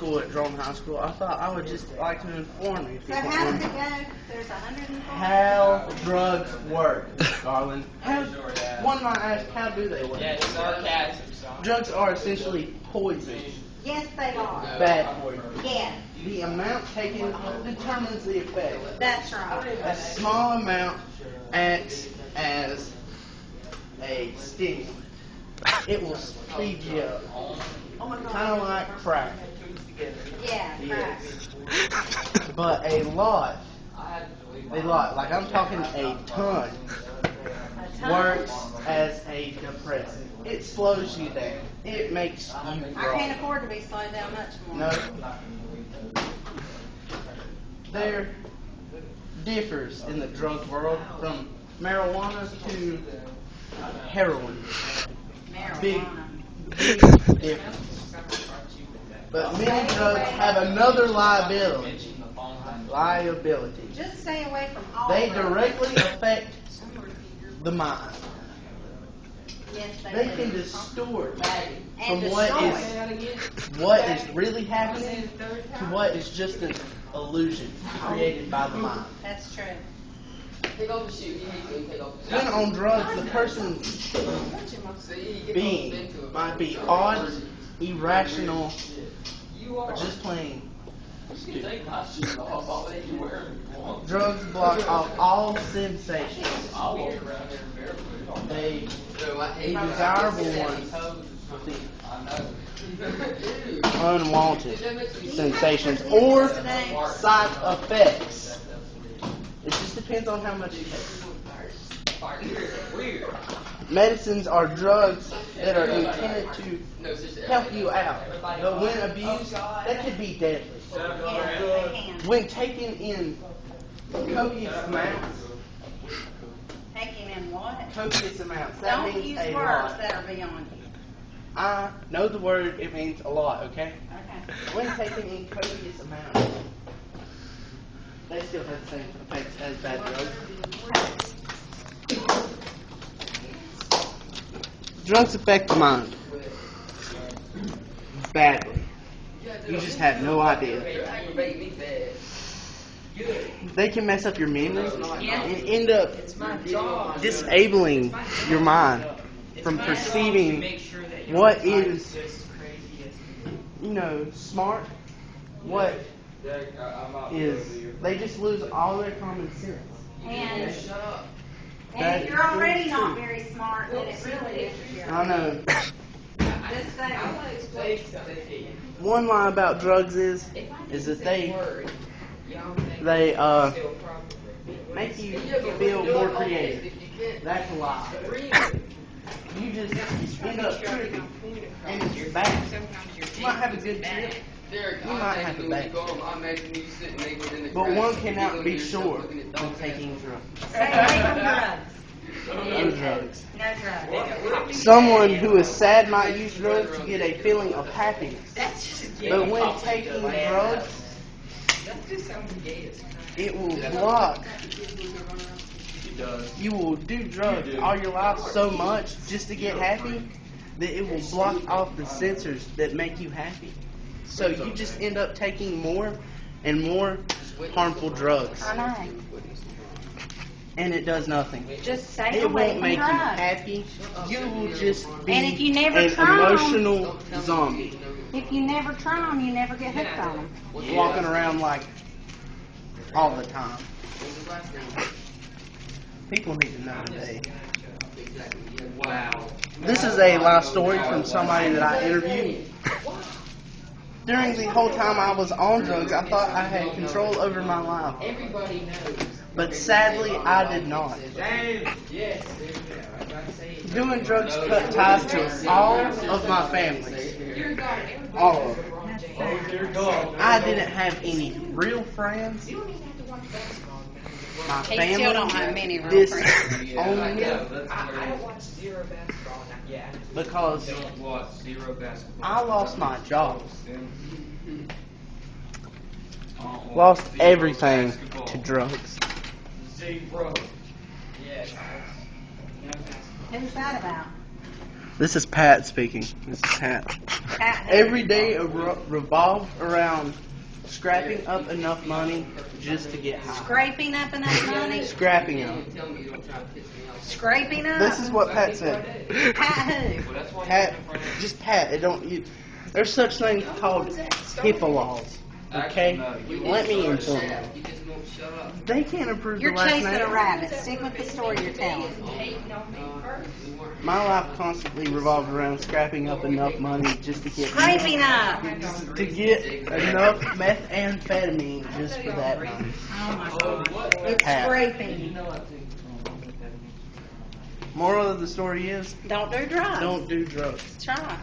school at Drone High School. I thought I would just like to inform you So people how on does it go? There's 104. how drugs work, darling. One might ask, how do they work? Yeah, sarcasm. Drugs are essentially poison. Yes, they are. Bad poison. Yes, The amount taken determines the effect. that's right. A small amount acts as a stimulant. It will speed you up. Kind of like crack. Yeah, right. Yes. But a lot, like I'm talking a ton, works as a depressant. It slows you down. It makes you I grow. can't afford to be slowed down much more. No. There differs in the drug world from marijuana to heroin. Big difference. But many drugs have another liability. Just stay away from all They drugs. directly affect the mind. Yes, They do. can distort And from what is really happening to what is just an illusion created by the mind. That's true. Take off the shoe. When on drugs, the person's being might be odd, irrational, or just plain stupid. Drugs block off all sensations. The desirable ones, unwanted sensations, or side effects. It just depends on how much you take. Medicines are drugs that are intended to help you out, but when abused, they could be deadly. Yeah, they can. When taken in copious amounts, Taking in what? copious amounts, that Don't means use a words lot. that are beyond you. I know the word, it means a lot, okay? Okay. When taken in copious amounts, they still have the same effects as bad drugs. Drugs affect the mind badly. You just have no idea. They can mess up your memory and end up disabling your mind from perceiving what is, smart, what is, they just lose all their common sense. And if you're already not very smart, then it really is. I know. Just say, One lie about drugs is that they make you feel more creative. That's a lie. You just end up tripping, and it's bad. You might have a good trip. You might have a bad trip. But one cannot be sure when taking drugs. stay away from drugs. No drugs. No drugs. Someone who is sad might use drugs to get a feeling of happiness. But when taking drugs, it will block. You will do drugs all your life so much just to get happy that it will block off the sensors that make you happy. So you just end up taking more and more harmful drugs. I know. And it does nothing. Just stay It away won't from make you drugs. happy. You will just be And if you never an try 'em- emotional zombie. If you never try them, you never get hooked on them. Walking around like all the time. People need to know today. This is a life story from somebody that I interviewed. During the whole time I was on drugs, I thought I had control over my life. But sadly, I did not. Doing drugs cut ties to all of my family. All of them. I didn't have any real friends. My He family still don't have many real disowned friends. me I don't watch zero basketball. Yeah. because Don't watch zero basketball. I lost my job. Lost everything to drugs. Zero. Yes. Who's that about? This is Pat speaking. This is Pat. Every day revolved around scrapping up enough money just to get high. Scraping up enough money? Scrapping up. Scraping up? This is what Pat said. Pat who? Pat, just Pat. It don't. There's such things called HIPAA laws. Okay, let me inform you. They can't approve You're the last chasing name. a rabbit. Stick with the story you're telling. My life constantly revolved around scrapping up enough money just to get Scraping up! to get enough methamphetamine just for that money. Oh my God. It's Pat. scraping. Moral of the story is, Don't do drugs. don't do drugs. Try.